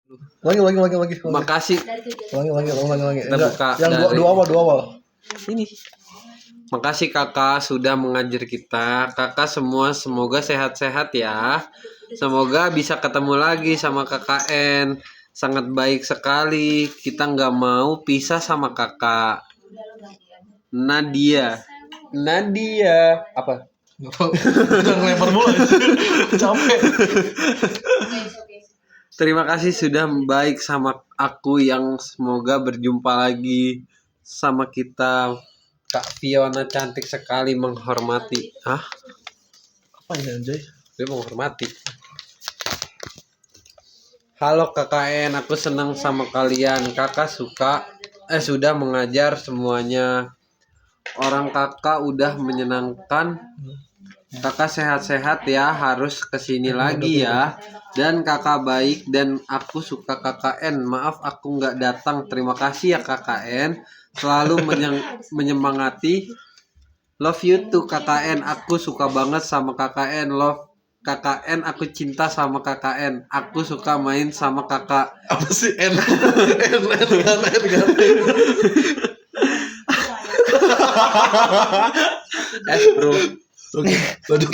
Lagi. Makasih. Lagi. Kita buka Yang dari- dua awal. Ini. Makasih kakak sudah mengajar kita. Kakak semua semoga sehat-sehat ya. Semoga bisa ketemu lagi sama KKN. Sangat baik sekali. Kita nggak mau pisah sama kakak. Nadia apa? Jangan lempar mulu. Capek. Terima kasih sudah baik sama aku yang semoga berjumpa lagi sama kita. Kak Fiona cantik sekali menghormati. Apa ini anjay? Dia menghormati. Halo KKN, aku senang sama kalian. Kakak sudah mengajar semuanya. Orang kakak udah menyenangkan. Kakak sehat-sehat ya, harus kesini lagi ya. Dan kakak baik dan aku suka KKN. Maaf aku nggak datang. Terima kasih ya KKN. Selalu menyemangati. Love you too KKN. Aku suka banget sama KKN. Love KKN. Aku cinta sama KKN. Aku suka main sama kakak. Apa sih N? Bro. Oke, lanjut.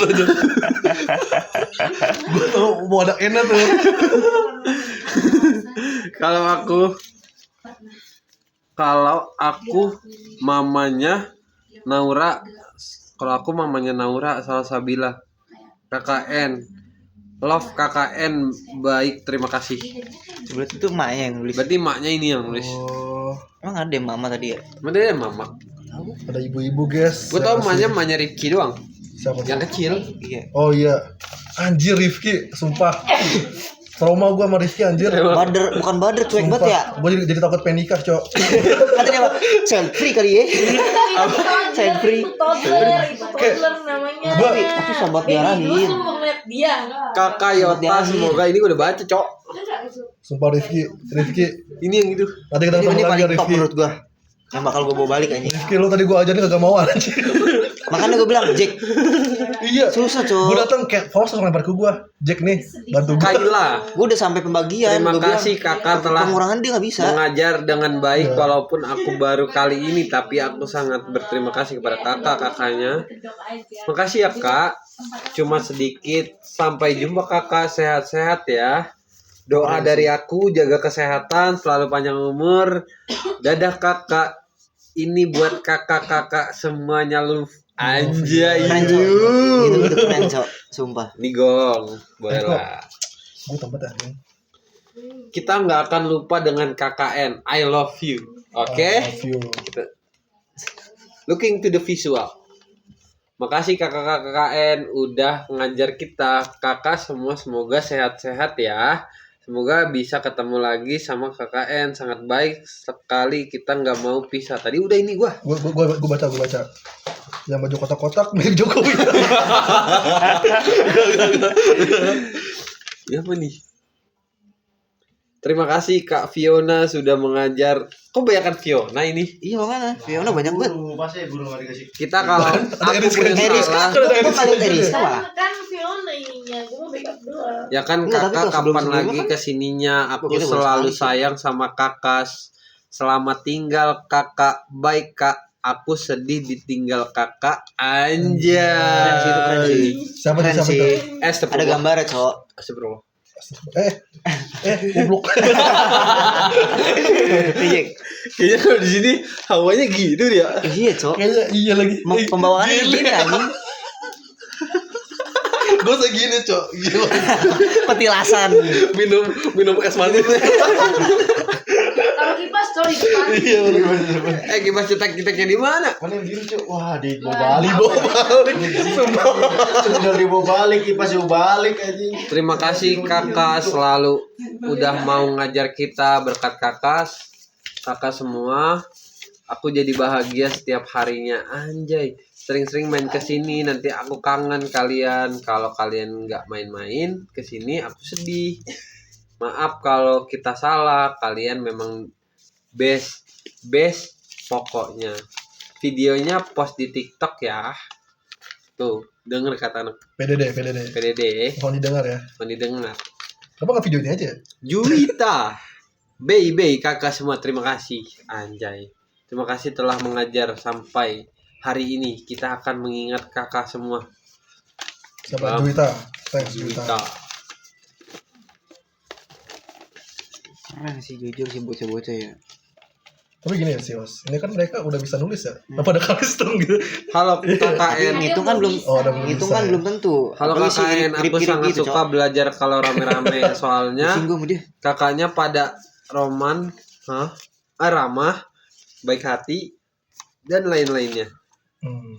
Gue tau mau ada N tuh. Kalau aku mamanya Naura. Kalau aku mamanya Naura Salsabila. KKN. Love KKN baik, terima kasih. Berarti itu emaknya yang nulis. Berarti maknya ini yang nulis. Oh, Emang ada mama tadi ya? Mana dia mama? ada ibu-ibu guys. Gue tau mamanya Rifki doang. Siapa? Yang kecil. Iya. Oh iya. Anjir Rifki, sumpah. Trauma gue sama Rifki anjir. Bukan Bader cuek banget ya. Gue jadi takut pengen nikah, Cok. Katanya apa? Child free kali ya. Child free. Toddler namanya. Tapi sobat diarahin. Dia. Kakak Yota, semoga ini gue udah baca, Cok. Sumpah Rifki. Ini yang itu. Tadi kita Ini ketemu lagi paling top Rifki. menurut gua. Yang bakal gua bawa balik anjing. Rifki lo tadi gue ajarin kagak mau anjir. Makanya gua bilang, Jack, Iya. susah, Gue Cok. datang kayak Faust langsung lempar ke gue. Jack nih, bantu gue. Kaila, Gua udah sampai pembagian. terima Gua bilang, kasih kakak telah pengurangan dia enggak bisa. mengajar dengan baik Iya. walaupun aku baru kali ini, tapi aku sangat berterima kasih kepada kakaknya. Makasih ya kak. Cuma sedikit. Sampai jumpa kakak, sehat-sehat ya. Doa dari aku, jaga kesehatan, selalu panjang umur. Dadah kakak. Ini buat kakak-kakak semuanya love. Anjay. Keren, Cok. Itu keren, Cok. Sumpah. Ini gong, boleh kok. lah. Gue tempat anjing. Kita nggak akan lupa dengan KKN. I love you. Oke? Love you. Looking to the visual. Makasih kakak KKN udah ngajar kita. Kakak semua semoga sehat-sehat ya. Semoga bisa ketemu lagi sama KKN. Sangat baik sekali. Kita nggak mau pisah. Tadi udah ini gua. Gue baca. Yang baju kotak-kotak milik Jokowi. Ya apa nih? Terima kasih Kak Fiona sudah mengajar. Kok banyakan Fiona ini? Iya, makanya. Fiona banyak banget. Masa ya guru nggak dikasih? Kita kalau aku Eriska. punya Eriska, salah, gua paling Eriska malah. Kan Fiona ininya, gue mau backup doang. ya kan Enggak, tapi kakak kalau sebelum kapan lagi sebelumnya kan kesininya? Aku kita baru selalu sekali. sayang sama kakak. Selamat tinggal kakak. Baik kak. Aku sedih ditinggal kakak. Anjay. Keren sih. Siapa Keren itu? sih. Astagfirullah. Ada gambarnya, Cok. Astagfirullah. Goblok. Iya, Kayaknya kalau di sini hawanya gitu dia. iya, Cok. Kayaknya iya lagi. Pembawaannya gini anjing. Gue segini, Cok. Gila. Petilasan. Minum es manis. Kalau kipas, sorry kipas. Iya, bener. Kipas cetak-cetaknya di mana? Mana yang biru cuk? Wah di bawa balik. Balik. Sudah dibawa balik, kipas dibawa balik aja. Terima kasih kakak selalu udah mau ngajar kita, berkat kakak semua. Aku jadi bahagia setiap harinya. Anjay, sering-sering main ke sini. Nanti aku kangen kalian. Kalau kalian nggak main-main ke sini, aku sedih. Maaf kalau kita salah. Kalian memang best pokoknya. Videonya post di TikTok ya. Tuh, denger kata anak PDD. PDD. Mohon didengar ya. Mau didengar. Kenapa nggak videonya aja? Juwita, Baby, kakak semua terima kasih. Anjay. Terima kasih telah mengajar sampai hari ini. Kita akan mengingat kakak semua. Siapa? Bang. Juwita. Thanks Juwita. Juwita. Keren sih jujur sih bocah-bocah ya. Tapi gini ya sih Os, ini kan mereka udah bisa nulis ya. Kenapa ada kalis dong gitu? Halo KKN. Ngitung kan belum Oh, udah belum ngitung bisa kan ya. belum tentu. Halo Apalagi sih KKN, aku kirip-kirip sangat gitu, suka Cok. belajar kalau rame-rame. Soalnya Singgung sama dia. kakaknya pada ramah, baik hati, dan lain-lainnya. Hmm.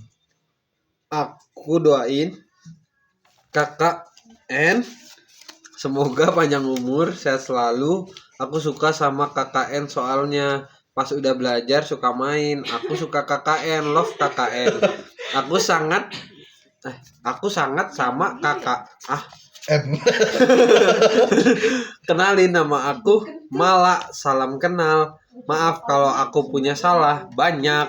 Aku doain kakak N semoga panjang umur, sehat selalu. Aku suka sama KKN soalnya pas udah belajar suka main. Aku suka KKN, love KKN. Aku sangat sama kakak. N. Kenalin nama aku Mala, salam kenal. Maaf kalau aku punya salah banyak.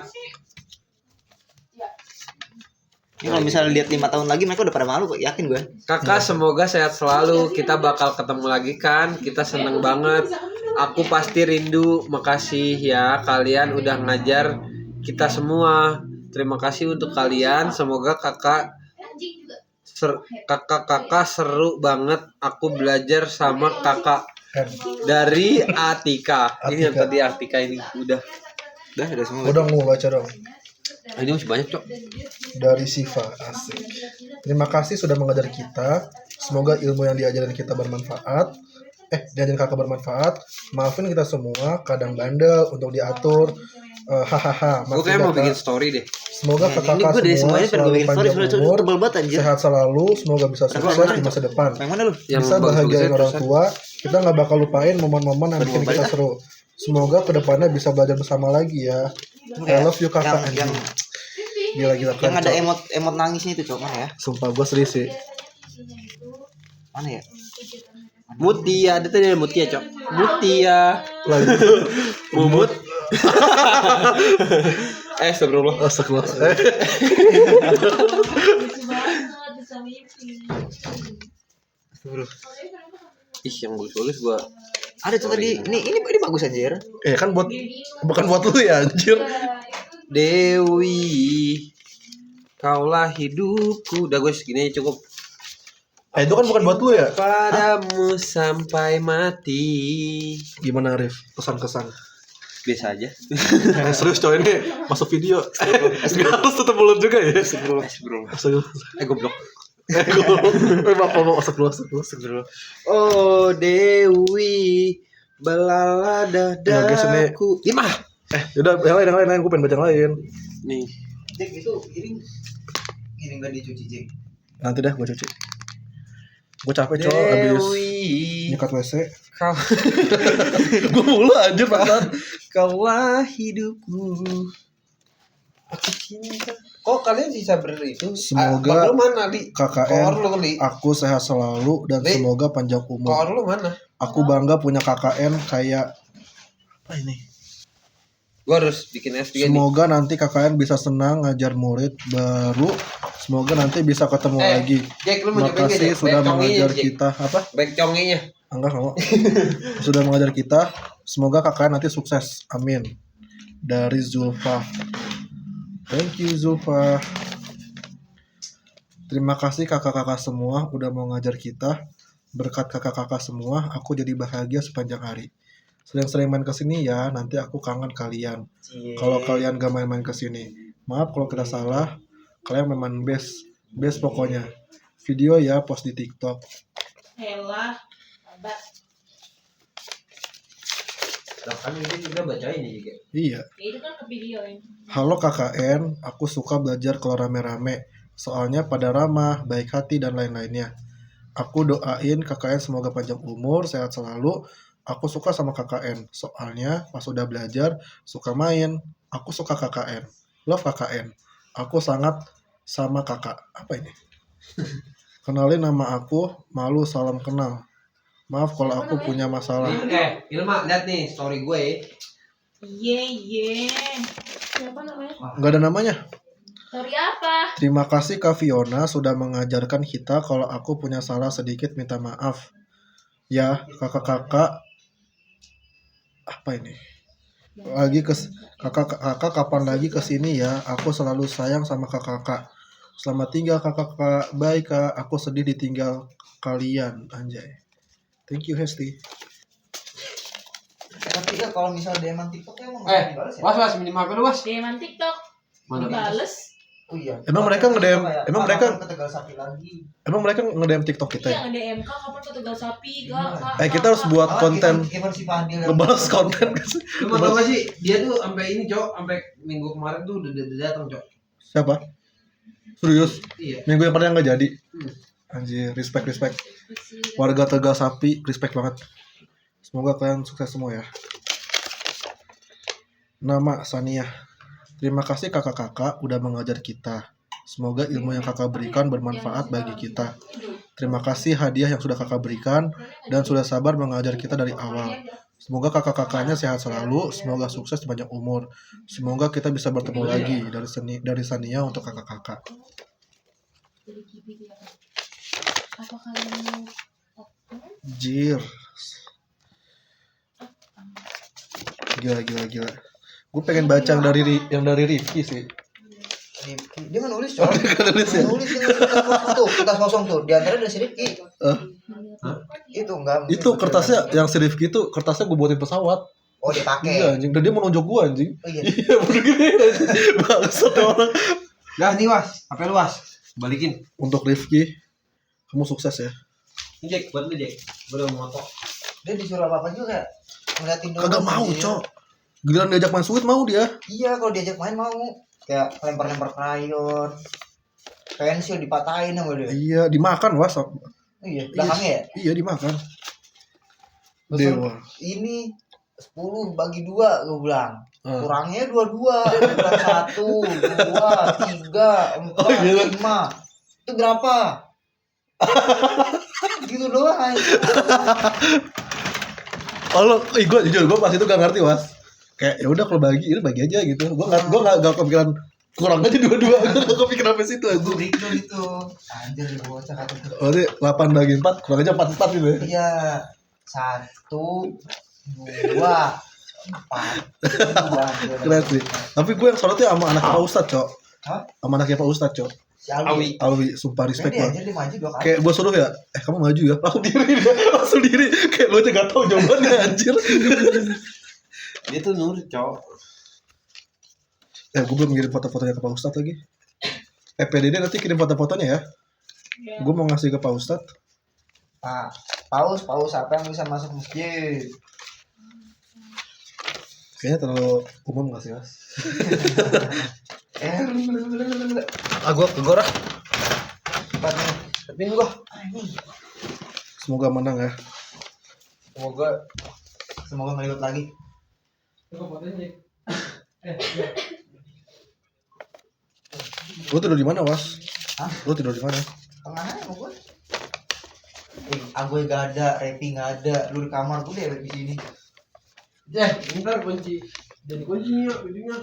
Ini kalau misalnya lihat 5 tahun lagi mereka udah pada malu kok, yakin gue. Kakak semoga sehat selalu. Kita bakal ketemu lagi kan. Kita seneng banget. Aku pasti rindu. Makasih ya kalian udah ngajar kita semua. Terima kasih untuk kalian. Semoga kakak seru banget. Aku belajar sama kakak N. dari Atika. Ini yang tadi Atika ini udah. Udah semua. Udah mau baca dong. Ini masih banyak, Cok. Dari Siva, asik. Terima kasih sudah mengajar kita. Semoga ilmu yang diajarin kita bermanfaat. Diajarin kakak bermanfaat. Maafin kita semua, kadang bandel untuk diatur. Hahaha. Gue kayak mau bikin story deh. Semoga Ini kakak gue dari semua semuanya pengen gue selalu bikin story panjang soalnya umur, tebel banget anjir. sehat selalu. Semoga bisa sukses di masa depan. Yang mana lu? Yang Bisa bahagiain bagus-bagusnya orang terusan. tua. Kita nggak bakal lupain momen-momen yang bikin kita seru. Semoga kedepannya bisa belajar bersama lagi ya. I love you kakak. Yang Gila-gila yang ada Cok. emot nangisnya itu Cok, mana ya? Sumpah gue serius sih. Mana ya? Mutia, ada tadi ada Mutia, Cok. Mutia. Lagi. Mumut. Astagfirullah. Astagfirullah. Ih, yang bagus-bagus gua. Ada tuh tadi. Ini bagus anjir. Kan buat bukan buat lu ya anjir. Dewi, kaulah hidupku. Udah gue segini aja cukup. Itu kan bukan buat lu ya. Padamu sampai mati. Gimana Arif? Kesan-kesan. Biasa aja. Serius coy ini masuk video. Harus tetap mulut juga ya. Astagfirullah. Goblok. Astagfirullah. Oh Dewi, belala Ya, guys, ini- dadaku. Gimana? Udah yang lain gue pengen baca yang lain. Nih. Jek itu giring gak dicuci Jek. Nanti dah gue cuci. Gue capek coy abis Dewi, nyikat WC. kau Gue mulu anjir pasan. kaulah hidupku. Aku cinta. Kok kalian bisa itu? Semoga Lu mana, Li? KKN Koor lu, Li. aku sehat selalu dan Li. semoga panjang umur. Koor lu mana? Aku bangga punya KKN kayak apa ini? Gua harus bikin S3 nih. Semoga nanti KKN bisa senang ngajar murid baru. Semoga nanti bisa ketemu lagi. Jack, lu mau Terima nyobain kasih gak, sudah Back conginya, mengajar Jack. kita. Apa? Back conginya. Enggak mau. Sudah mengajar kita. Semoga KKN nanti sukses. Amin. Dari Zulfa. Thank you Zulfa. Terima kasih kakak-kakak semua udah mau ngajar kita. Berkat kakak-kakak semua, aku jadi bahagia sepanjang hari. Sering-sering main kesini ya, nanti aku kangen kalian. Kalau kalian gak main-main kesini, maaf kalau kita salah. Kalian memang best pokoknya. Video ya, post di TikTok. Helah, sabar. Kan ini juga bacain ya juga. Iya. Itu kan ke videoin. Halo KKN, aku suka belajar kalau rame-rame. Soalnya pada ramah, baik hati, dan lain-lainnya. Aku doain KKN semoga panjang umur, sehat selalu. Aku suka sama KKN. Soalnya pas udah belajar, suka main. Aku suka KKN. Love KKN. Aku sangat sama kakak. Apa ini? Kenalin nama aku, malu salam kenal. Maaf kalau aku punya masalah. Ilma, lihat nih story gue. Ye. Siapa namanya? Nggak ada namanya. Sorry apa? Terima kasih Kak Fiona sudah mengajarkan kita kalau aku punya salah sedikit minta maaf. Ya, kakak-kakak apa ini? Kakak kapan lagi kesini ya? Aku selalu sayang sama kakak-kakak. Selamat tinggal kakak-kakak. Baik kak, aku sedih ditinggal kalian. Anjay. Thank you Hesti. Tapi ya kalau misal DM-an TikTok emang nggak dibalas ya? Was minjem HP lu was. DM TikTok. Mana? Dibales. Oh iya. Emang mereka nge-DM emang mereka ke Tegal Sapi lagi. emang mereka nge-DM TikTok kita ya? Iya nge-DM Kak kapan ke Tegal Sapi Kak. Kita harus buat konten Event si Fadil yang ngebalas konten. Lu mau tau gak sih dia tuh sampai ini cok, sampai minggu kemarin tuh udah datang cok. Siapa? Serius? Iya. Minggu yang pernah nggak jadi. Hmm. Anjir, respect. Warga Tegal Sapi, respect banget. Semoga kalian sukses semua ya. Nama Sania. Terima kasih kakak-kakak udah mengajar kita. Semoga ilmu yang kakak berikan bermanfaat bagi kita. Terima kasih hadiah yang sudah kakak berikan dan sudah sabar mengajar kita dari awal. Semoga kakak-kakaknya sehat selalu, semoga sukses sepanjang umur. Semoga kita bisa bertemu lagi dari Sania untuk kakak-kakak. Apa kalian Jir. Gila. Gue pengen baca yang dari Rifki sih. dia nggak nulis coy. Dia nggak nulis ya? Nulis yang kertas kosong tuh. Di antara ada si Rifki. Itu enggak. Itu kertasnya yang si Rifki itu kertasnya gue buatin pesawat. Oh dia pakai. Iya anjing. Dan dia mau nonjok gue anjing. Oh iya. Iya begini anjing. Bangsat orang. Dah nih was, HP lu was. Balikin. Untuk Rifki, kamu sukses ya. Ini Jack, buat lu Jack. Gua udah mau moto. Dia disuruh apa juga kayak ngeliatin doang. Kagak mau, dia. Cok. Giliran diajak main Sweet mau dia. Iya kalau diajak main mau. Kayak lempar-lempar krayon. Pensil dipatahin sama dia. Iya, dimakan was. Iya, belakangnya ya. Iya, dimakan. Terus Dewa. ini 10 bagi 2 gue bilang. Ah. Kurangnya 22, kurang 1, 2, 3, 4, Oh, gila. 5. Itu berapa? Gitu doang aja. Oh, gue jujur gue pas itu gak ngerti was. Kayak ya udah kalau bagi ini bagi aja gitu. Gue nggak kepikiran kurang aja dua-dua. Gue nggak kepikiran apa situ aja. Gue gitu gitu. Anjir di bocah kata itu. Berarti 8 bagi 4 kurang aja 4 gitu ya. Iya. 1, 2, 4. Keren sih. Tapi gue yang sorotnya sama anaknya Pak Ustadz, Cok. Hah? Sama anaknya Pak Ustadz, Cok. Si Alwi. Alwi, sumpah respect Dia banget. anjir dia maju 2 kali. Kayak gue suruh ya, kamu maju ya, langsung diri, kayak lu aja gak tau jawabannya anjir. Dia tuh nurut cok. Gue belum ngirim foto-fotonya ke Pak Ustadz lagi. PDD nanti kirim foto-fotonya ya. Gue mau ngasih ke Pak Ustadz. Pak, paus apa yang bisa masuk masjid? Kayaknya terlalu umum gak sih, Mas? Gue lah. Cepat nih. Tapi gua. Semoga menang ya. Semoga ngelibet lagi. Lu tidur di mana, Was? Hah? Lu tidur di mana? Tengah aja mau gua. Gue gak ada, Repi gak ada. Lu di kamar gue deh di sini. Ntar kunci. Jadi kuncinya, videonya.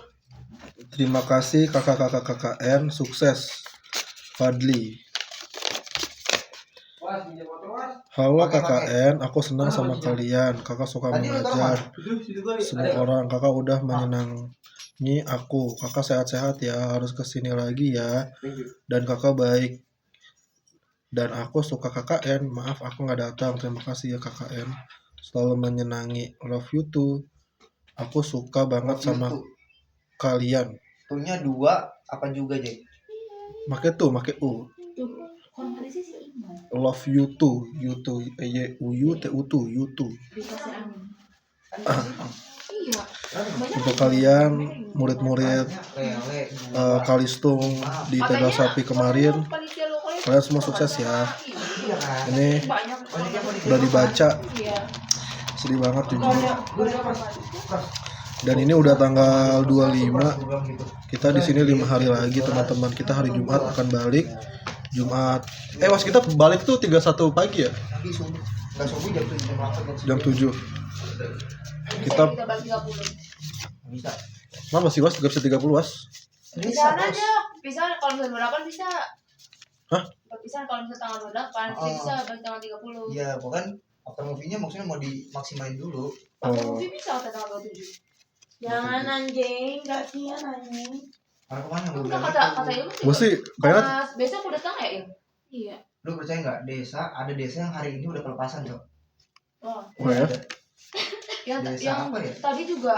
Terima kasih kakak-kakak KKN, sukses. Fadli. Was, minjem motor was. Halo Pakai. KKN, aku senang sama kalian. Kakak suka Tadi lu taruh mengajar. Situ gua. Semua orang, kakak udah menyenangi aku. Kakak sehat-sehat ya, harus kesini lagi ya. Thank you. Dan kakak baik. Dan aku suka KKN. Maaf aku nggak datang. Terima kasih ya KKN. Selalu menyenangi. Love you too. Aku suka banget sama kalian. Tuhnya 2 apa juga, Jay? Make U. Tuh, konferensi si Iman. Love you too. You too. YUTU. You too. Dikasih angin. Iya. Untuk kalian murid-murid Lele. Kalistung di Tegal Sapi kemarin, kalian semua sukses ya. Iya kan? Ini Banyak. udah dibaca, Iya. sedih banget jujur. Dan ini udah tanggal 25. Kita di sini 5 hari lagi teman-teman. Kita hari Jumat akan balik. Jumat. Was kita balik tuh 31 pagi ya? Nanti subuh. Enggak subuh jam 7 jam 8 Jam 7. Kita bagi 30. bisa. kenapa sih Was? Gak bisa 30 Was? Bisa aja. Bisa kalau misalnya 28 bisa. Hah? Bisa kalau misalnya tanggal 28 Oh. bisa bagi tanggal 30. Iya, bukan After movie-nya maksudnya mau dimaksimalin dulu. Oh. Movie bisa tanggal 27. Jangan anjing, kasihan anjing. Karena kemana gue Udah bilang kata itu. Ilmu sih. Gue sih pengen Pas besok udah datang ya Il? Iya. Lu percaya nggak ada desa yang hari ini udah pelepasan Cok? Oh. oh ya. Desa apa ya? Tadi juga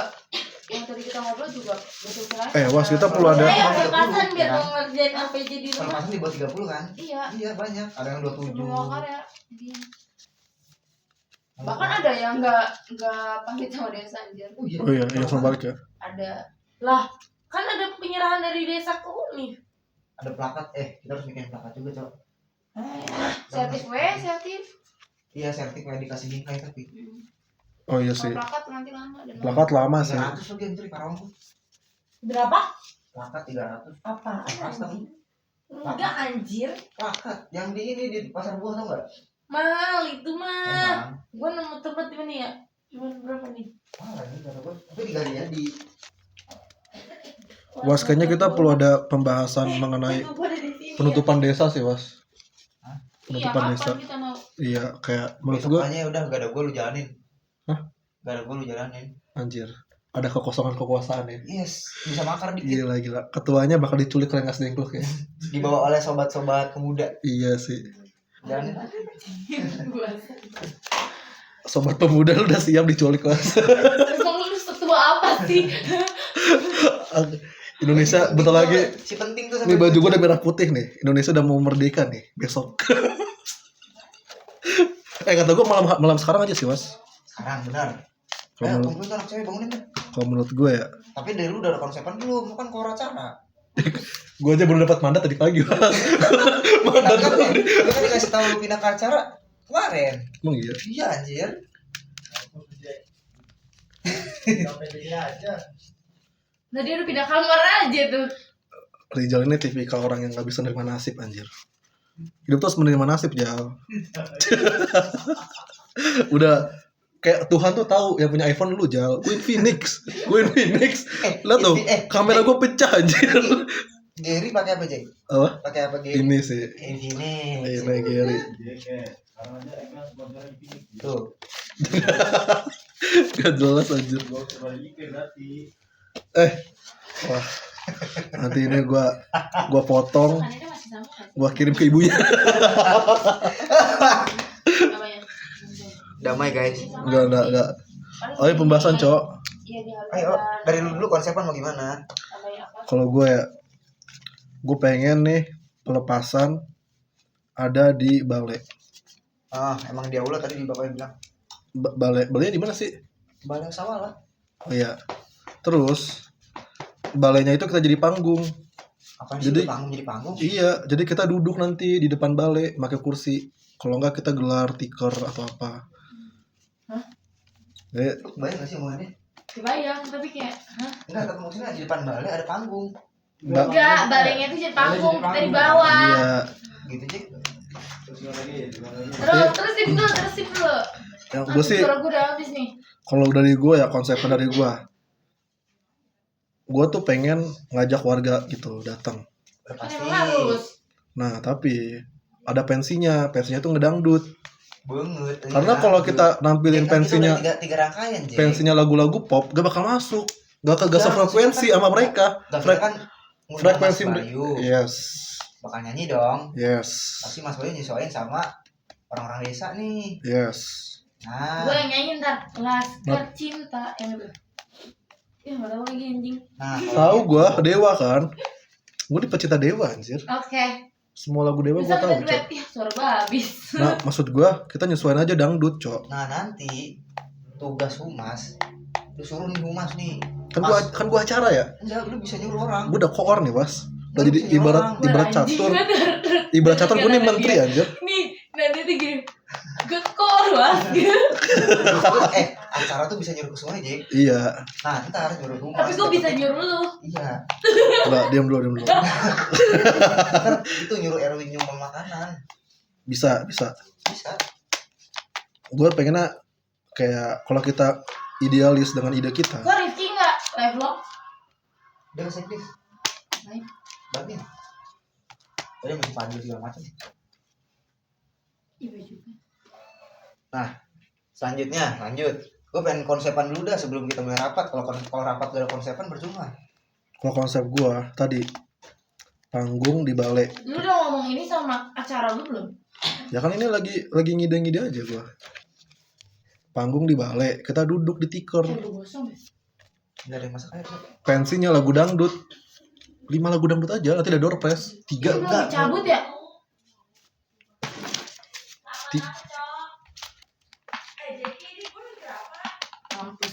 yang tadi kita ngobrol juga betul kira. Was kita perlu ada Ayo Ada pelepasan 30, biar ya. mau ngerjain RPG di rumah. Pelepasan di bawah 30 kan? Iya. Iya banyak. Ada yang 27. Semua karya. Iya. Bahkan ada yang nggak pamit sama desa anjir. Oh iya. Oh iya, langsung balik ya. Ada. Lah, kan ada penyerahan dari desa ke Uni. Ada plakat. Kita harus bikin plakat juga Cok. Sertif sertif. Iya sertif kayak dikasih bingkai tapi. Oh iya Kalau sih. plakat nanti lama dan Plakat lama sih. 300 lagi anjir Karawang tuh. Berapa? Plakat 300. Apaan Pasta. anjing? Enggak anjir. Plakat yang di ini di pasar buah tau nggak? Mahal itu mah. Emang. Gua nemu tempat di mana ya? Cuma berapa nih? Mahal ini kata gue. Tapi digali ya di. Was kayaknya kita perlu ada pembahasan mengenai Itu gua ada di sini. penutupan desa sih Was. Hah? Iya, Penutupan desa. kapan kita mau? Iya kayak menurut gue Makanya udah gak ada gue lu jalanin. Hah? Gak ada gue lu jalanin. anjir. Ada kekosongan kekuasaan ya. Yes, bisa makar dikit. Gila. Ketuanya bakal diculik Rengas Dengklok ya. Dibawa oleh sobat-sobat pemuda. Iya sih. Dan Sobat pemuda lu udah siap diculik Was. Emang lu setua apa sih? Indonesia bentar lagi. si penting tuh Ini baju gue udah merah putih nih. Indonesia udah mau merdeka nih besok. Kata gue malam sekarang aja sih Was. sekarang benar. Kalau menurut, Tungguin tuh anak cewek bangunin tuh. kalau menurut gue ya, Tapi dari lu udah ada konsepan belum? Lu kan kora acara. gue aja baru dapat mandat tadi pagi Was. Mandat kan lu kan dikasih tahu lu pindah ke acara kemarin. Emang iya. Iya anjir. Nah dia udah pindah kamar aja tuh. Rizal ini tipikal orang yang gak bisa nerima nasib anjir. Hidup tuh harus menerima nasib Jal. Udah kayak Tuhan tuh tahu yang punya iPhone lu Jal. Gue Phoenix. Lihat tuh, kamera gue pecah anjir. Gary pakai apa, Jay? Apa? Pakai apa Gary? Ini sih. Ini. Ini Gary. Tuh. Gak jelas anjir. Wah. Nanti ini gua potong, Makanannya masih sama nggak sih? gua kirim ke ibunya. Namanya. Damai guys. Enggak. Oh, ini pembahasan, Cok. Iya dia harus Ayo, dari lu dulu konsepan mau gimana? tambahin apa? Kalau gue pengen nih pelepasan ada di balai. Emang dia ulah tadi di bapaknya bilang. Balainya di mana sih? Balai sawah lah. Oh iya. Terus balainya itu kita jadi panggung. Apaan sih Jadi- jadi panggung? Iya, jadi kita duduk nanti di depan balai pakai kursi. Kalau enggak kita gelar tiker atau apa. Hah? Jadi, Lu bayang gak sih omongannya? Kebayang tapi kayak hah? Enggak, tapi maksudnya di depan balai ada panggung. Enggak, baliknya itu jadi panggung dari bawah. iya. Gitu, Jik. Terus sip dulu. Yang gue sih Suara gue udah habis nih. kalau dari gue ya konsepnya dari gue tuh pengen ngajak warga gitu datang. Udah Kan pasti. emang harus. Nah tapi ada pensinya tuh ngedangdut. Banget. Karena kalau kita nampilin pensinya tiga rangkaian, Jik. pensinya lagu-lagu pop gak bakal masuk, gak sefrekuensi sama mereka. Gak kan ngundang Mas Frekuensi Bayu. yes Bakal nyanyi dong. yes Pasti Mas Bayu nyesuaiin sama orang-orang desa nih. yes. Gue Nah, yang nyanyi ntar Laskar Cinta yang itu. Ya nggak tahu lagi anjing. Tahu gue Dewa kan, gue di pecinta Dewa anjir. Oke. Semua lagu Dewa gue Bisa tahu kita duet cok. ya suara gue habis. Nah maksud gue kita nyesuaiin aja dangdut cok. nah nanti tugas humas, lu suruh nih humas nih. Kan gua acara ya. Enggak, lu bisa nyuruh orang. Gue udah koor nih was. Udah Lu jadi bisa nyuruh orang. ibarat catur. Ibarat catur gue nih menteri anjir. Nih, nanti tuh gini. Gekor lah. Acara tuh bisa nyuruh ke semua, Jik. Iya. Nah, ntar nyuruh humas. Tapi gue bisa nyuruh lu. Iya. Enggak, diam dulu. Ntar itu nyuruh Erwin nyumbang makanan. Bisa. Bisa. Gue pengennya kayak kalau kita idealis dengan ide kita. Gue Rifki nggak live vlog. Dia nggak sedih. Lain. Batin. Tadi masih panggil segala macam. Iya juga. Nah, Selanjutnya, lanjut. Gue pengen konsepan dulu dah sebelum kita mulai rapat. Kalau rapat gak ada konsepan percuma. Kalau konsep gua tadi panggung di balai. Lu udah ngomong ini sama acara lu belum? Ya kan ini lagi ngide-ngide aja gua. Panggung di balai, kita duduk di tikar. Udah gosong ya? Gak ada yang masak air. Pensinya lagu dangdut. 5 lagu dangdut aja, nanti ada door prize. 3 Lu belum cabut ya? Mampus.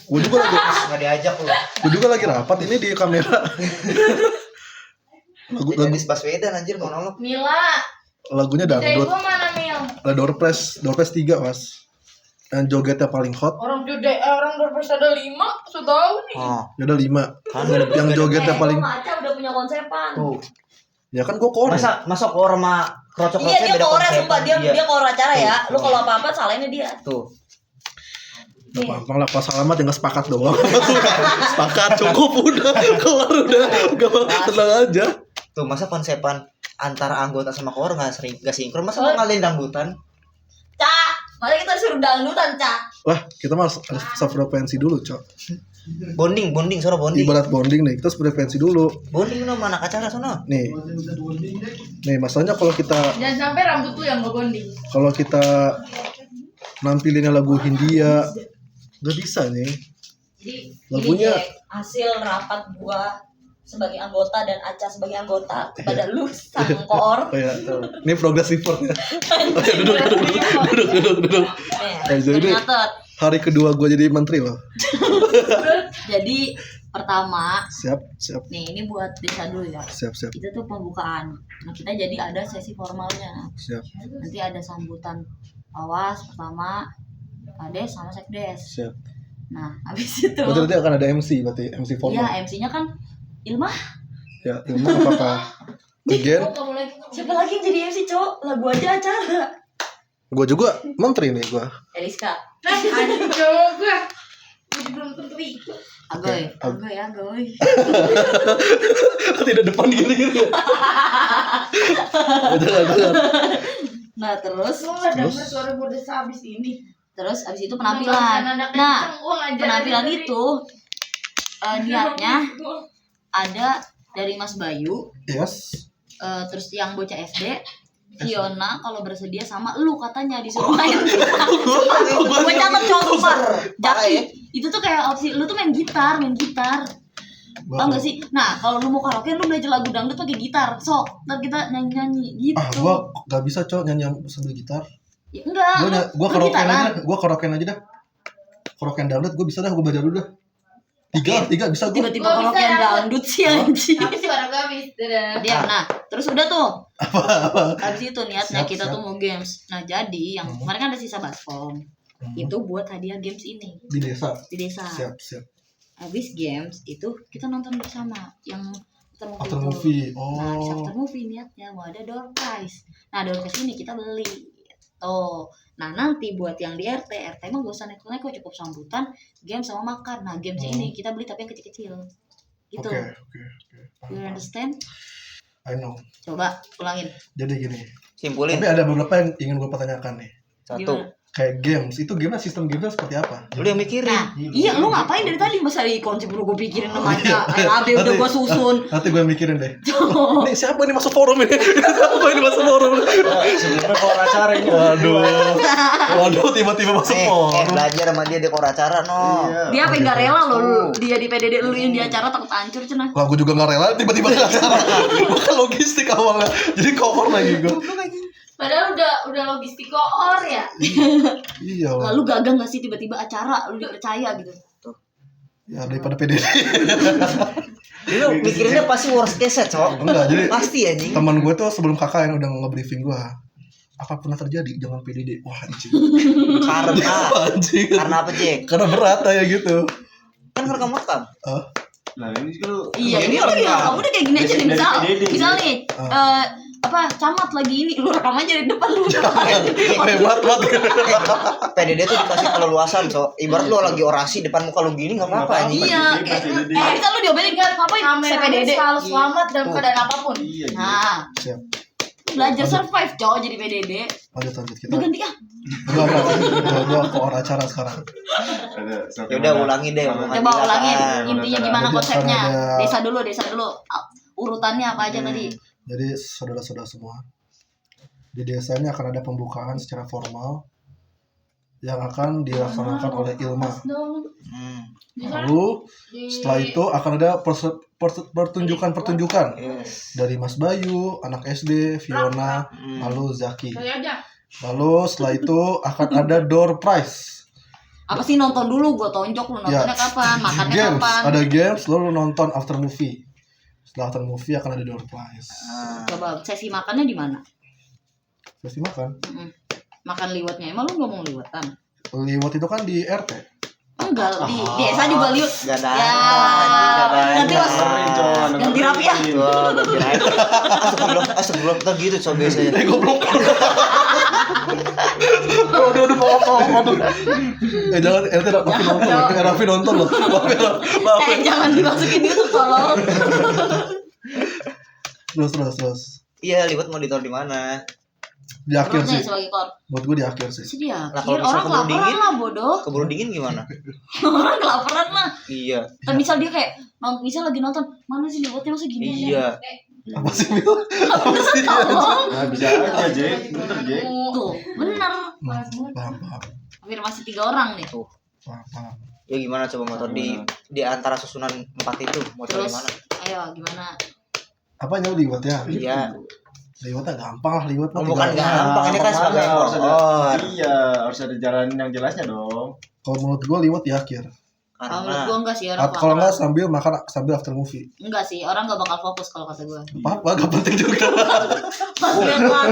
Gak diajak lu. Gue juga lagi rapat ini di kamera. Dennis Baswedan anjir monolog. Mila, Lagunya dari dangdut. gua mana Mil? Ada door prize 3 mas. Dan jogetnya paling hot. Orang dorpes ada 5, so tau nih. Oh, Ya udah 5. kan ada Yang jogetnya paling. Maca udah punya konsepan. tuh. Ya kan gue korek. Masa kor sama krocok-krocoknya Iya dia beda kora konsepan. sumpah dia kora acara ya. Lu Tuh. kalau apa-apa salahinnya dia. Tuh. Gak gampang lah, pas alamat ya gak sepakat doang. Sepakat, cukup udah. Kelar udah. Tenang aja. Tuh masa konsepan antara anggota sama kor gak sinkron. Masa mau ngalihin dangdutan? Cak, mari kita suruh dangdutan, Cak. Wah, kita harus sefrekuensi dulu, Cok. Bonding, sono bonding. Ibarat bonding nih, kita frekuensi dulu. Bonding no mana acara sono. Nih, masalahnya kalau kita Jangan sampai rambut tuh yang gak bonding. nampilinnya lagu Hindia, nggak bisa nih. Jadi Lagunya- ini Jack, hasil rapat gua sebagai anggota dan Aca sebagai anggota kepada lu sang kor. Oh ya, tuh. Ini progress report ya. Oh, ya, duduk. Nih, jadi- nyatet. Hari kedua gue jadi menteri loh. Jadi pertama, Siap. nih ini buat desa dulu ya. Siap. Itu tuh pembukaan. Nah kita jadi ada sesi formalnya. Siap. Nanti ada sambutan awas pertama, kades sama sekdes. Siap. Nah habis itu, Berarti nanti akan ada MC, berarti MC formal. iya MC-nya kan Ilmah. Ya, Ilmu apakah again? Kamu lagi. Siapa lagi yang jadi MC cowok? Lagu aja acara. Gue juga menteri nih gue. Eliska. Anjing cowok gua. Jadi belum tentu ikut. Agoy. Tidak depan gini. Jangan. Nah terus Lu gak denger suara gua udah sehabis ini. abis itu penampilan. Nah penampilan itu niatnya ada dari Mas Bayu, Yes. terus yang bocah SD, Fiona kalau bersedia sama lu katanya disuruh main. Gue catat cowok sumpah. Jaki, itu tuh kayak opsi lu tuh main gitar. Tau gak sih? Nah kalau lu mau karaoke lu belajar lagu dangdut pakai gitar. Sok, ntar kita nyanyi gitu. Gue gak bisa cok nyanyi sambil gitar. Ya, enggak. Gue karaokean aja dah. Karaokean dangdut gue bisa dah, gue belajar dulu dah. 3 bisa gue. Tiba-tiba Gua bisa karaokean dapet. dangdut sih anjing. Tapi suara gua habis. Dadah. Dia, nah terus udah tuh. Habis itu niatnya Siap, kita siap. tuh mau games. Nah jadi yang kemarin kan ada sisa baskom. Itu buat hadiah games ini Di desa. di desa. Siap. Habis games itu kita nonton bersama yang After movie. Nah di Oh. after movie niatnya mau ada door prize. Nah door prize ini kita beli. Tuh. Nah nanti buat yang di RT emang gak usah neko-neko, cukup sambutan, games sama makan. Nah games ini kita beli tapi yang kecil-kecil. Gitu. Oke. You understand? I know. Coba ulangin. Jadi gini. Simpulin. Tapi ada beberapa yang ingin gue pertanyakan nih. Satu. Gimana? Kayak games, itu gimana sistem gamesnya seperti apa? Lu yang mikirin. Nah, iya lu ngapain dari tadi masa di konsep lu gue pikirin namanya AB udah gue susun. Nanti gue mikirin deh. Ini siapa ini masuk forum ini? Siapa ini masuk forum? Sebenarnya kalau acara ini. Waduh, tiba-tiba masuk forum. Belajar sama dia dekor acara no. Iya. Dia apa nggak rela lo dia di PDD lu yang di acara takut hancur cenah. Wah, gue juga gak rela tiba-tiba ke acara. Bukan logistik awalnya. Jadi koor lagi gue. Padahal udah logistik koor ya. Iya lah. Lalu gagal nggak sih tiba-tiba acara lu dipercaya gitu. Ya daripada PDD. Lu mikirinnya pasti worst case cok. Enggak, jadi Pasti anjing. teman gue tuh sebelum KKN udah nge-briefing gue. Apapun yang terjadi jangan PDD. Wah anjing. Karena Anjing. karena apa Jack? Karena berat ya gitu. Kan rekam. Ah, Nah ini kan lu. Iya, Ini ini udah rekam. kamu udah kayak gini aja nih misal nih Ah. apa camat lagi ini lu rekam aja di depan lu. hebat banget. PDD tuh dikasih keleluasan so. Ibarat lu lagi orasi depan muka lu gini nggak apa-apa anjing. Iya, bisa lu diomelin kan ngapain? Saya Kameramen PDD. selalu selamat dalam keadaan apapun. Iya. Nah, Siap. belajar survive cowok jadi PDD. Lanjut kita. Udah ganti ah. Gua ke orang acara sekarang. Ya udah ulangin deh. Coba ulangin intinya gimana Jadi konsepnya. akan ada- Desa dulu. Urutannya apa aja tadi? Jadi saudara-saudara semua, di desa ini akan ada pembukaan secara formal yang akan dilaksanakan oleh Ilma. Lalu setelah itu akan ada pertunjukan Yes. dari Mas Bayu, anak SD, Fiona, lalu Zaki. Saya aja. Lalu setelah itu akan ada door prize. Apa sih nonton dulu? Gue tonjok lu nontonnya kapan? Makannya Games, kapan? ada games, lalu nonton after movie. Setelah after movie akan ada door prize. Coba sesi makannya di mana? Pasti makan. Mm-mm. Makan liwetnya. Emang lu ngomong liwetan? Liwat itu kan di RT. Enggak, di desa juga liwet. Gak ada. Ya. Nanti mas ganti rapi ya. Wah, ganti rapi. Astagfirullah kita gitu coba biasanya. Goblok. Aduh, maaf. Jangan, RT Raffi nonton loh. Maaf. Jangan dimasukin itu tolong. Terus. Iya, liwat mau ditaruh di mana? Di akhir Perutnya sih. sebagai kor. Buat gue di akhir sih. Sih dia. Lah, kalau Orang misal keburu kelaparan dingin? lah bodoh. Keburu dingin gimana? Orang kelaparan lah. Iya. Tapi misal dia kayak misal lagi nonton, mana sih liwetnya masa gini aja? Iya. Apa sih, Mil? Apa sih? Tolong. Nah, bisa aja, Jack. Bener, Jack. Tuh, bener. Paham. Afirmasi 3 orang nih. Tuh. Paham. Ya gimana coba motor di antara susunan 4 itu mau cari Terus, mana? ayo gimana? Apanya liwat ya? Iya. Liwatnya gampang lah, liwat mah Bukan tinggal- gampang ini kan Mana sebagai harus ada- motor. Iya, harus ada jalan yang jelasnya dong. Kalau menurut gue liwat di akhir. Kalau menurut Karena gue enggak sih orang Kalau kelaparan. nggak sambil makan sambil after movie. Enggak sih, orang gak bakal fokus kalau kata gue. Apa? Gak penting juga. Pas lihat kan.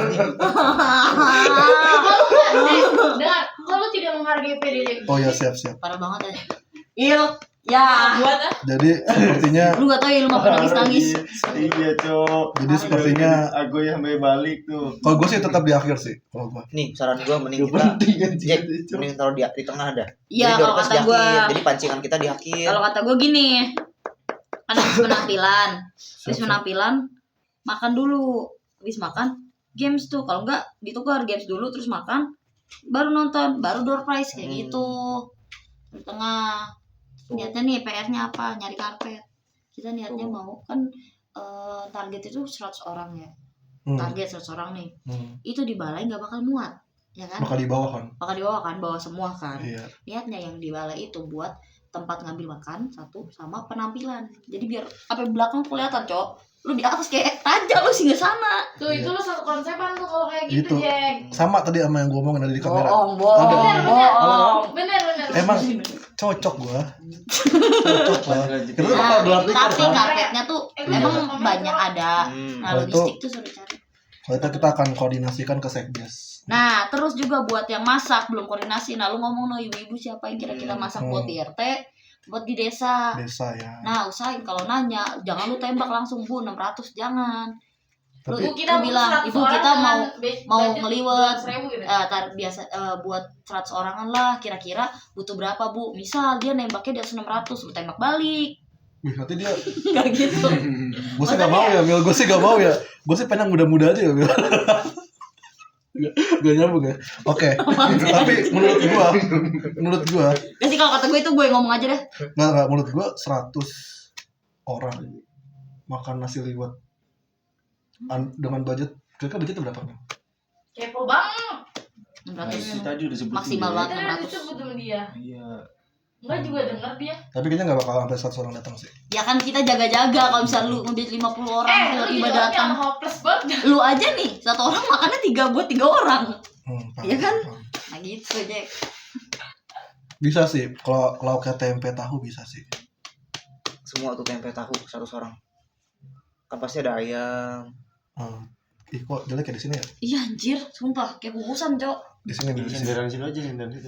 Dengar, kalau tidak menghargai PDD. Oh ya, siap. Parah banget aja. Il, ya. Buat ah. Jadi sepertinya Lu gak tau ya lu mah nangis. Iya, Cok. Jadi sepertinya Aku yang balik tuh. kalau gue sih tetap di akhir sih. Kalau gue. nih saran gua mending Gak kita penting anjing. Jack mending taruh di tengah dah. Iya, Jadi kalau door prize kata di gue. akhir. Jadi pancingan kita di akhir. Kalau kata gue gini, kan habis penampilan, makan dulu, habis makan games tuh, kalau enggak ditukar games dulu terus makan, baru nonton, baru door prize kayak gitu di tengah. Niatnya nih PR-nya apa? Nyari karpet. Kita niatnya mau kan target itu 100 orang ya. Target 100 orang nih. Itu di balai nggak bakal muat, ya kan? Bakal di bawah kan? Bakal di bawah kan, bawa semua kan. Iya. Niatnya yang di balai itu buat tempat ngambil makan satu sama penampilan. Jadi biar apa belakang kelihatan, Cok. Lu di atas kayak raja lu singgah sana. Tuh itu lu satu konsepan tuh kalau kayak gitu, Gitu. Jack. Sama tadi sama yang gue omongin ada di kamera. Bohong. Bener. Emang cocok gua. Cocok lah. Kita tuh bakal Nah, gelar tikar tapi kan? karpetnya tuh emang banyak ada. Nah, Kalau logistik tuh suruh cari. Kalau itu kita akan koordinasikan ke Sekdes. Nah, terus juga buat yang masak belum koordinasi. Nah, lu ngomong no ibu-ibu siapa yang kira-kira masak buat di RT, buat di desa. Desa ya. Nah, usahain kalau nanya, jangan lu tembak langsung, Bu, 600 jangan. Lu, Tapi- Ibu kita lu bilang, butuh ibu 100 kita orang mau dengan ngeliwet. 12.000 gitu. Biasa buat 100 orangan lah, kira-kira butuh berapa, Bu? Misal dia nembaknya di atas 600, lu tembak balik. Wih, nanti dia Enggak gitu. gue sih gak mau ya, Mil. Gue sih gak mau ya. Gue sih pengen yang muda-muda aja ya, Mil. Gak nyambung ya. Oke. Tapi menurut gua Ya sih kalau kata gue itu gue yang ngomong aja deh. nggak menurut gua 100 orang makan nasi liwet dengan budget kira-kira budgetnya berapa, Mil? Kepo banget. 600 Tadi udah sebutin. maksimal Jack. banget Kita 600. disebut sama dia. Iya. Enggak juga denger dia. Tapi kayaknya nggak bakal sampai 100 orang datang sih. Ya kan kita jaga-jaga kalau misalnya lu ngambil 50 orang Lu tiba-tiba juga datang. yang hopeless banget. Lu aja nih, satu orang makannya 3 buat 3 orang. Paham, Iya kan? paham. Nah gitu, Jack. Bisa sih. Kalau kayak tempe tahu bisa sih. Semua tuh tempe tahu 100 orang. Kan pasti ada ayam. Ih, kok jelek ya di sini ya? Iya anjir, sumpah kayak kukusan, Cok. Di sini di sini. Sindiran sini aja, sindiran situ.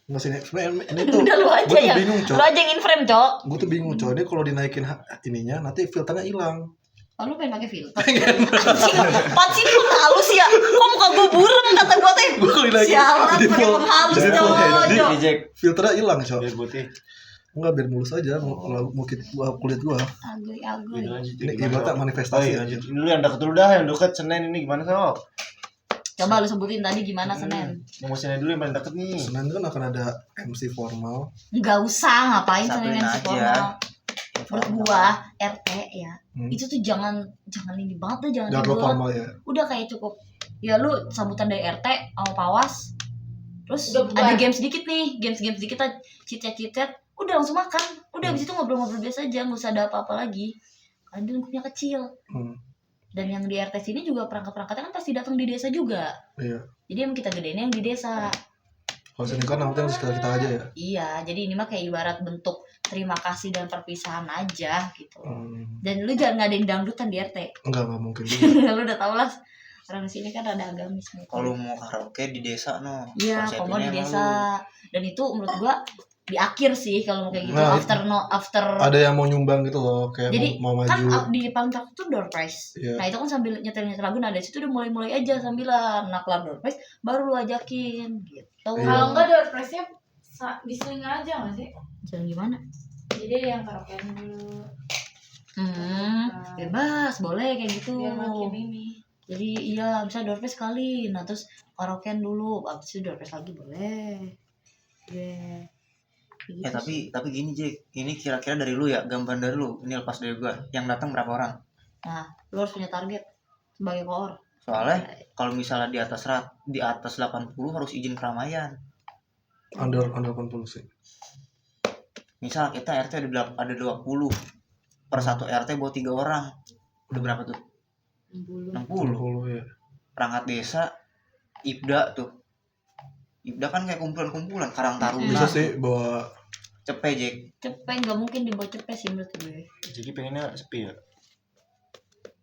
Nggak sini. Sebenarnya ini tuh Udah lu aja gue tuh ya. bingung, Cok. Lu aja yang in frame, Cok. Gue tuh bingung, Cok. Ini kalau dinaikin ininya nanti filternya hilang. Oh, lu pengen pakai filter? Panci lu halus ya. Kok muka gue burem kata gue teh. Gue kalau dinaikin Sialan jadi pakai full- penghalus, jadi Cok. full HD. Cok. Ini Jack, Filternya hilang, Cok. biar putih. Enggak, biar mulus aja kulit gua. Agoy. Gitu lanjut. Ini Gimana, ibaratnya Sok? manifestasi Oh, iya, aja. lanjut. Ini dulu yang deket dulu dah, yang deket Senin ini gimana Sok? Coba lu sebutin tadi gimana Senin. Yang mau Senin dulu yang paling deket nih. Senin kan akan ada MC formal. Nggak usah ngapain Satuin Senin MC aja. formal. Menurut gua RT ya. Hmm. Itu tuh jangan ini banget tuh, jangan Jangan terlalu ribet. formal ya. Udah kayak cukup. Ya lu sambutan dari RT sama Pawas. Terus Udah bubar. ada game sedikit nih, game sedikit aja, cicet. Udah langsung makan. Udah habis itu ngobrol-ngobrol biasa aja, nggak usah ada apa-apa lagi. Karena dia lingkupnya kecil. Hmm. Dan yang di RT sini juga perangkat-perangkatnya kan pasti datang di desa juga. Iya. Jadi emang kita gedein yang di desa. Kalau sini kan yang penting sekitar kita aja ya. Iya, jadi ini mah kayak ibarat bentuk terima kasih dan perpisahan aja gitu. Dan lu jangan ngadain dangdutan di RT. Enggak mungkin juga. Lu udah tau lah, orang di sini kan ada agamis nih. Kalau mau karaoke di desa no. Iya, Konsepnya kalau mau di emang desa. Dan itu menurut gua di akhir sih kalau mau kayak gitu. Nah, after Ada yang mau nyumbang gitu loh, kayak jadi mau kan maju. di depan truk tuh door prize. Iya. Nah itu kan sambil nyetel lagu, nah dari situ udah mulai aja sambilan. Nah kelar door prize baru lu ajakin gitu. Iya. Kalau enggak door prize-nya diseling aja nggak sih? Jalan gimana? Jadi yang karaokean dulu Bebas, boleh kayak gitu. biar makin ini. Jadi iya bisa door prize sekali. Nah terus karaokean dulu, abis itu door prize lagi boleh. Iya. Gitu Ya sih. tapi gini Jack, ini kira-kira dari lu ya, gambaran dari lu, ini lepas dari gua, yang datang berapa orang? Nah lu harus punya target sebagai koor. Soalnya kalau misalnya di atas 80 harus izin keramaian. Under 80 sih. Misal kita RT ada 20, per satu RT bawa 3 orang, udah berapa tuh? 60. 60 ya. Perangkat desa, IPDA tuh. IPDA kan kayak kumpulan Karang Taruna, Bisa sih bawa Cepe Jack. Cepet nggak mungkin dibawa cepet sih menurut gue. Jadi pengennya sepi ya.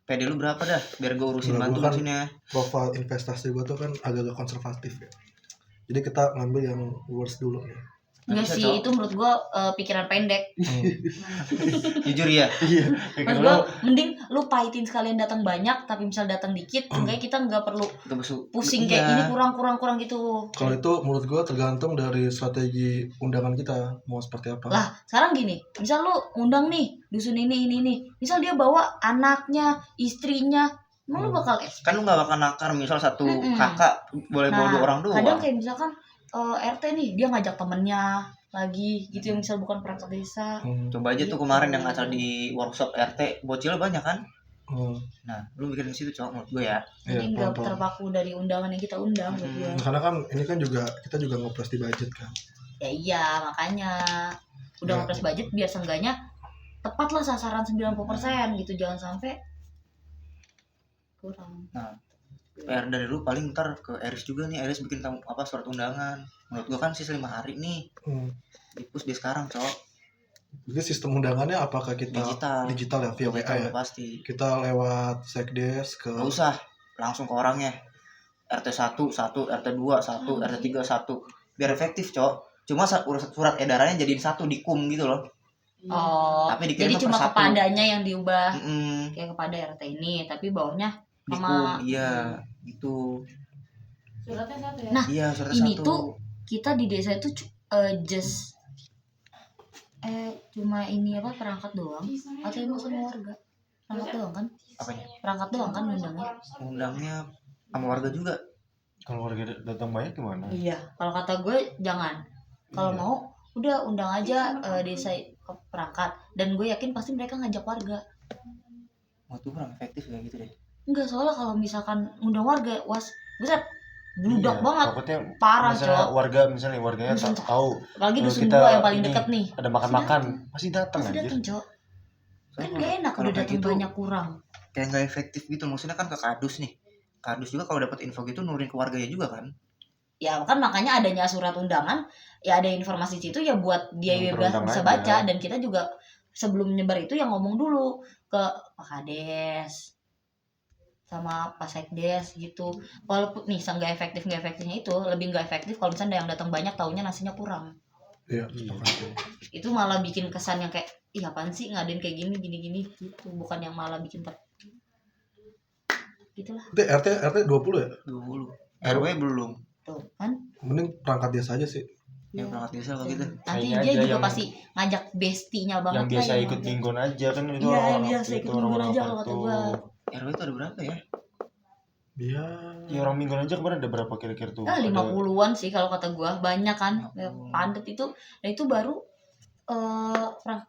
PD lu berapa dah? Biar gue urusin Berapa bantu kan? mesinnya. profil investasi gua tuh kan agak-agak konservatif ya. Jadi kita ngambil yang worst dulu nih. Enggak Bisa, sih, Cok. itu menurut gua pikiran pendek. Jujur ya. Iya. Menurut gua mending lu pahitin sekalian datang banyak, tapi misal datang dikit, enggak kita nggak perlu Gak besuk. pusing Iya. kayak ini kurang gitu. Kalau itu menurut gua tergantung dari strategi undangan kita mau seperti apa. Lah, sekarang gini, misal lu undang nih dusun ini. Misal dia bawa anaknya, istrinya, emang lu bakal Kan lu gak bakal nakar, misal satu Mm-mm. kakak boleh bawa 2 orang doang. kadang kayak misalkan RT nih dia ngajak temennya lagi gitu yang misal bukan perangkat desa. Coba aja tuh kemarin yang acara di workshop RT, bocil banyak kan? Hmm. Nah, lu mikirin situ cowok menurut gue ya. Iya, Jadi nggak pelan-pelan. terpaku dari undangan yang kita undang menurut gua. Karena kan ini kan juga kita juga ngopres di budget kan. Ya iya, makanya udah Ya. ngepres budget biar seenggaknya tepat lah sasaran 90% gitu, jangan sampai kurang. PR dari lu paling ntar ke Eris juga nih. Eris bikin surat undangan. Menurut gua kan sisa 5 hari nih. Dipus dia sekarang cowok. Jadi sistem undangannya apakah kita Digital ya via WA ya? udah pasti. Kita lewat sekdes ke Gak usah langsung ke orangnya. RT 1, RT 2, 1, RT 3, 1. Biar efektif cowok. Cuma surat edarannya jadiin satu di kum gitu loh. Oh, Tapi dikirim jadi cuma per satu. kepadanya yang diubah Mm-mm. kayak kepada RT ini, tapi bawahnya Di sama. kum, iya gitu. Suratnya satu ya. Nah, Iya suratnya ini satu. tuh kita di desa itu just cuma ini apa perangkat doang atau emang semua warga? Perangkat doang kan? Apanya? Perangkat doang kan undangnya? Undangnya sama warga juga. Kalau warga datang banyak gimana? Iya, kalau kata gue jangan. Kalau Iya. mau udah undang aja desa ke perangkat, dan gue yakin pasti mereka ngajak warga. Oh tuh kurang efektif kayak gitu deh. Enggak, soalnya kalau misalkan undang warga, buset, bludak Iya, banget, takutnya parah misalnya cowok. misalnya warganya Dusun tahu Apalagi kalau dusun kita gua yang paling ini deket nih. ada makan-makan pasti datang Pasti aja. datang, cowok. Kan Soalnya gak enak kalau udah kayak datang gitu, banyak kurang. kayak nggak efektif gitu. Maksudnya kan ke kadus nih. Kadus juga kalau dapat info gitu nurin ke warganya juga kan. Ya kan makanya adanya surat undangan, ya ada informasi situ ya buat dia Yang bebas berundang bisa aja. baca, dan kita juga sebelum nyebar itu yang ngomong dulu ke Pak Kades sama Pak Sekdes gitu. Walaupun nih nggak efektifnya itu lebih nggak efektif kalau misalnya yang datang banyak taunya nasinya kurang. Iya, sepakat. Itu malah bikin kesan yang kayak ih apaan sih ngadain kayak gini gitu, bukan yang malah bikin gitulah. Itu RT 20 ya? 20. RW belum. Tuh kan Mending perangkat desa aja sih. Yang perangkat desa kalau gitu. Nanti Kayaknya dia aja juga yang- pasti ngajak bestinya banget Yang lah biasa yang ikut ngajak. mingguan aja kan itu Iya, yang orang-orang biasa itu, ikut mingguan orang-orang aja apa kalau kata tuh. gua. RW itu ada berapa ya? Dia Ya orang mingguan aja kemarin ada berapa kira-kira tuh? Nah, Ada- 50-an sih kalau kata gua, banyak kan. Ya Ya, ampun. padet itu. Dan itu baru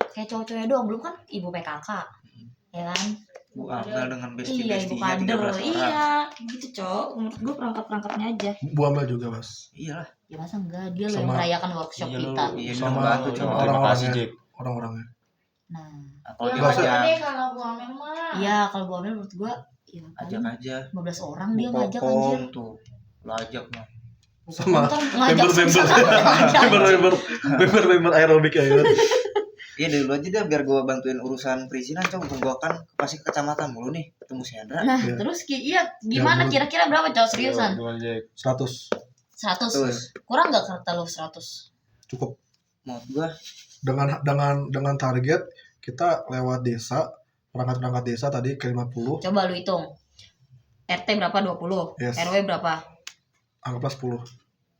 kayak cowok-cowoknya doang, belum kan ibu PKK. Ya kan? Bu Amel dengan Iya, ibu besti-bestinya kader. 13 orang. Iya, gitu, Cok. Menurut gua perangkat-perangkatnya aja. Bu Amel juga, Mas. Iyalah. Ya masa enggak, dia yang Sama- merayakan workshop Iya, lu- kita. Iya, dia Sama membantu coba. Terima orang-orangnya. kasih Jack. Orang-orangnya. Nah, Kalau Ya dia Nggak usah. ada ngajak, deh kalau Bu Amel mah. iya kalau gua ambil menurut gua ya ajak paling aja. 15 orang Bu dia ngajak anjir. Kokong tuh. Lo ajak mah. Sama Ntar ngajak member-member. ngajak. Member aerobik ya kan. Iya dari lu aja deh biar gua bantuin urusan perizinan coba gua kan pasti ke kecamatan mulu nih ketemu si Hendra. Nah, Iya. terus iya gimana menurut- kira-kira berapa Cok seriusan? Gimana Jack? 100 100. Terus Kurang enggak kata lu 100? cukup. menurut gua Dengan target kita lewat desa, perangkat desa tadi ke 50, Coba lu hitung. RT berapa? 20. Yes. RW berapa? anggaplah 10.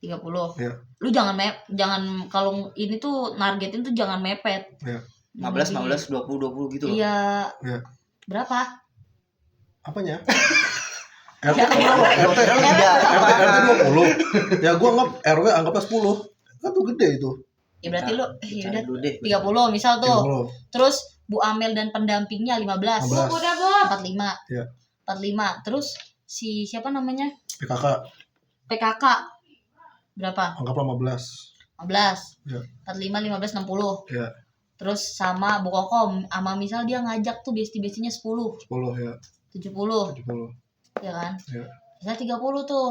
30. Iya. Lu jangan kalau ini tuh nargetin tuh jangan mepet. Iya. 15 20 gitu loh. Iya. Iya. Berapa? Apanya? Ya, RT kan? RT Iya. 20. Ya gua anggap RW anggaplah 10. Kan tuh gede itu. Ya berarti lu Cari ya udah dulu deh. 30 misal tuh. 30. Terus Bu Amel dan pendampingnya 15. 15. Udah, Bob. 45. Iya. 45. Terus si siapa namanya? PKK PKK berapa? anggaplah 15. 15. Iya. 45 15 60. Iya. Terus sama Bu Kokom, sama misal dia ngajak tuh besti-bestinya 10, 10 ya. 70, 70. ya kan? Iya. Bisa 30 tuh.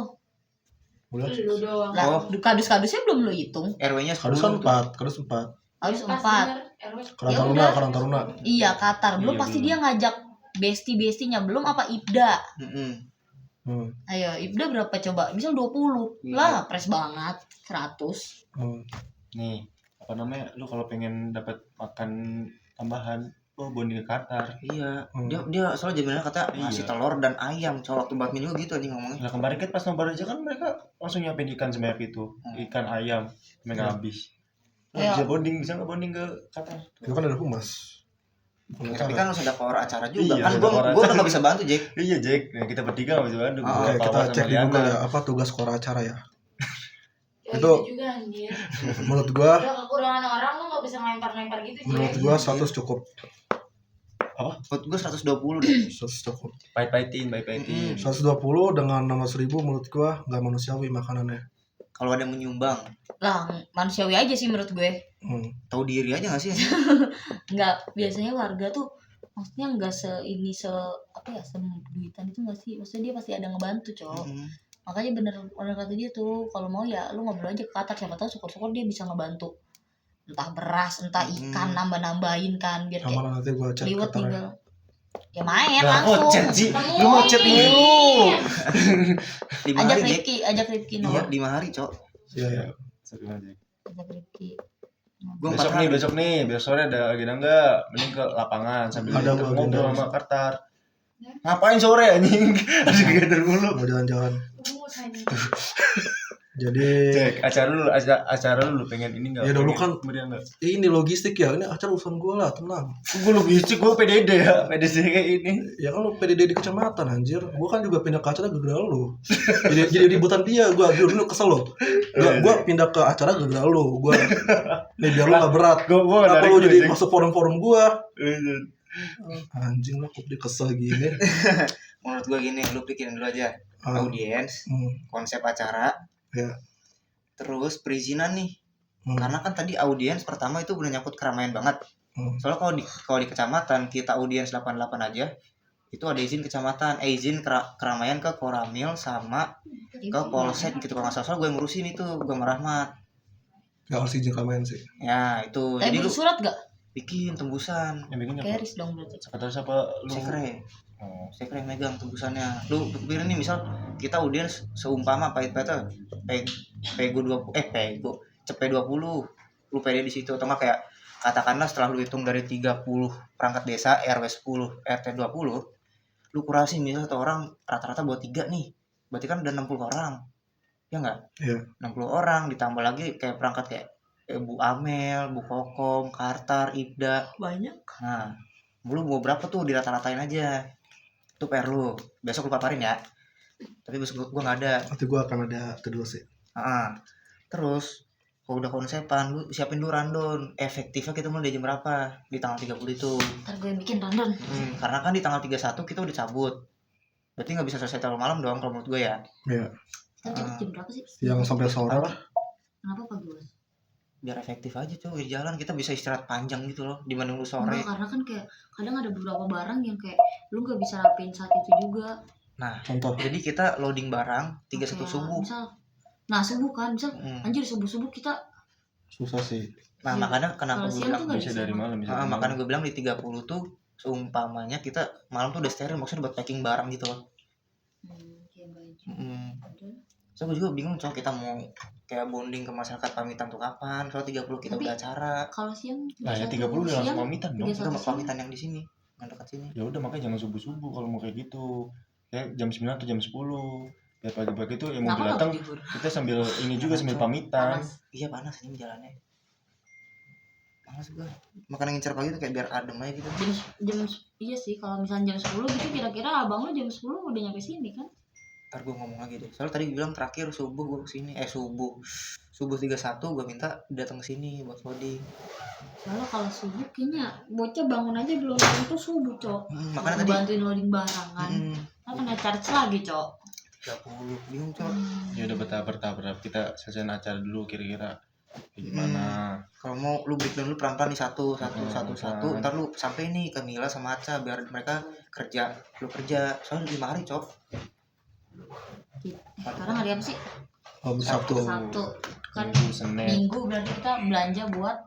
Udah. Lu doang. Lah, Oh. kadus-kadusnya belum lu hitung. RW-nya 10 Harus kan tuh. 4, harus 4. Harus Pas 4. bener, RW. Karang Ya Taruna, udah. Karang Taruna. Iya, Qatar. Belum Iya, pasti belum. dia ngajak besti-bestinya, belum apa Ibda. Mm-mm. Ayo, Ibda berapa coba? Misal 20. Iya. Lah, pres banget. 100. Nih, apa namanya? Lu kalau pengen dapat makan tambahan, lu bonding ke Qatar. Iya, Hmm. dia soalnya jaminannya kata Iya. ngasih telur dan ayam. Colok tuh bakmi juga gitu anjing ngomongnya. Nah kemarin kan pas nobar aja kan mereka langsung nyiapin ikan sebanyak itu, ikan ayam, mereka habis. Lu Iya. bisa nggak bonding ke Qatar? Itu kan ada humas. Bukan Ya, tapi acara. kan harus ada power acara juga. Iya, Kan ada gua power udah acara. gak bisa bantu, Jack. Iya Jack, nah, kita bertiga nggak bisa bantu. Ah, Gua, Oke, kita Pawa, sama cek di Liana. Google ya, apa tugas skor acara ya. Ya, Itu- gitu juga anjir. Menurut gua, Udah kekurangan orang lu gak bisa ngelempar-lempar gitu. menurut Jack. gua 100 cukup. Menurut gua 120 deh. 100 cukup. Pahit-pahitin. 120 dengan 16.000 menurut gua nggak manusiawi makanannya. Kalau ada yang menyumbang, Lah, manusiawi aja sih menurut gue. tahu diri aja gak sih? Nggak, biasanya warga tuh maksudnya nggak seduitan itu nggak sih, maksudnya dia pasti ada ngebantu Cok. Mm-mm. Makanya bener kata dia tuh, kalau mau ya lu ngobrol aja ke Qatar, siapa tahu syukur-syukur dia bisa ngebantu, entah beras entah ikan, nambah-nambahin kan biar kayak Aman nanti gua cek liwet Qatar ya. tinggal ya main Nah, langsung. chat sih. Temuin. Lu mau chat mulu. 5 Ajak hari, Jack. Ajak Rifki Iya, nomor. 5 hari, Cok. Iya ya. Ajak Rifki. Gua 4 hari. Besok nih, besok sore ada agenda enggak? Mending ke lapangan sambil Ada kita gua ngobrol agenda. sama Qatar. Ngapain sore anjing? Ada kegiatan mulu. Mau jalan-jalan. Bungkus aja. Jadi Cek, acara lu pengen ini enggak? Ya, dulu kan- meriah enggak? ini logistik ya, ini acara urusan gua lah, tenang. Gue logistik, gue PDD ya, PDD kayak ini. Ya kan lu PDD di kecamatan anjir. Gua kan juga pindah ke acara gara-gara lu. Jadi ributan dia gua dulu kesel lo. Gua pindah ke acara gara-gara lu. Gua nih biar lu gak berat. Gue Kenapa lu jadi masuk forum-forum gua? Anjing lah kok dia kesel gini. Menurut gua gini, lu pikirin dulu aja. Ah, Audiens, hmm, konsep acara, ya. terus perizinan nih. Hmm, Karena kan tadi audiens pertama itu udah nyangkut keramaian banget. hmm. Soalnya kalau di kecamatan kita audiens 88 aja, itu ada izin kecamatan, izin keramaian ke Koramil sama ke Polsek gitu kalau nggak salah. Soalnya gue yang ngurusin itu, gue sama Rahmat. Gak harus izin keramaian sih. Ya itu, Tapi jadi lu butuh surat gak? bikin tembusan. Yang bikin apa? Keris dong berarti. Kata siapa lu? Sekre, Oh. sekre yang megang tembusannya. Lu pikirin nih misal kita audiens seumpama pahit-pahitnya Pego 20 Pego cepet 20, lu pede di situ atau nggak kayak katakanlah setelah lu hitung dari 30 perangkat desa RW 10 RT 20, lu kurasin misal satu orang rata-rata buat 3 nih, berarti kan udah 60 orang. Ya enggak? Iya. 60 orang ditambah lagi kayak perangkat kayak Bu Amel, Bu Kokom, Kartar, Ibda. Banyak. Nah, lu mau berapa tuh dirata-ratain aja. Itu PR lu. Besok lu paparin ya. Tapi besok gua nggak ada. Nanti gue akan ada kedua sih. Terus kalau udah konsepan lu siapin dulu rundown. Efektifnya kita mulai dari jam berapa? Di tanggal 30 itu. Ntar gue bikin rundown. Karena kan di tanggal 31 kita udah cabut. Berarti nggak bisa selesai terlalu malam dong kalau menurut gue ya. Iya. Kita cabut jam berapa sih? Yang sampai sore lah. Kenapa pagi bos? Biar efektif aja tuh di jalan, kita bisa istirahat panjang gitu loh dibanding lu sore. Enggak, karena kan kayak kadang ada beberapa barang yang kayak lu nggak bisa rapiin saat itu juga. Nah, Contoh. jadi kita loading barang 31 Kayak subuh. Nah subuh kan, misal Mm. anjir subuh kita. Susah sih. Nah, Iya. makanya kenapa Kalau gue siang bilang tuh nggak Bisa bisa. dari malam, bisa dari makanya malam. gue bilang di 30 tuh seumpamanya kita malam tuh udah steril, maksudnya buat packing barang gitu loh. Kayak baju. Mm. So gue juga bingung soal kita mau kayak bonding ke masyarakat pamitan tuh kapan. Soal 30 kita Tapi- udah acara. Kalau siang. Nah ya 30 udah langsung pamitan dong. tiga- Kita mau pamitan yang di sini, yang dekat sini. Ya udah makanya jangan subuh-subuh kalau mau kayak gitu. Kayak jam 9 atau jam 10. Biar pagi-pagi itu yang mau Kenapa datang nggak libur? kita sambil ini juga sambil pamitan. Panas. Iya panas ini jalannya. Panas gue. Makanya ngincer pagi tuh kayak biar adem aja gitu. Jam iya sih kalau misalnya jam 10 gitu kira-kira abang lu jam 10 udah nyampe sini kan? Ntar gue ngomong lagi deh. Soalnya tadi bilang terakhir subuh gue kesini. Subuh 31 gue minta datang ke sini buat loading. Soalnya kalau subuh kayaknya bocah bangun aja belum tentu subuh, Cok. Makanya tadi Bantuin loading barang kan. Nah, kena charge lagi, Cok. 30 bingung cok. Ya udah bertahap kita selesaiin acara dulu kira-kira kayak gimana. Kalau mau lu breakdown dulu pelan-pelan nih satu. Pelan. Ntar lu sampai nih ke Mila sama Aca biar mereka kerja. Lu kerja. Soalnya 5 hari cok. Sekarang hari apa sih? Sabtu. Sabtu. Kan Minggu, Senin. Minggu berarti kita belanja buat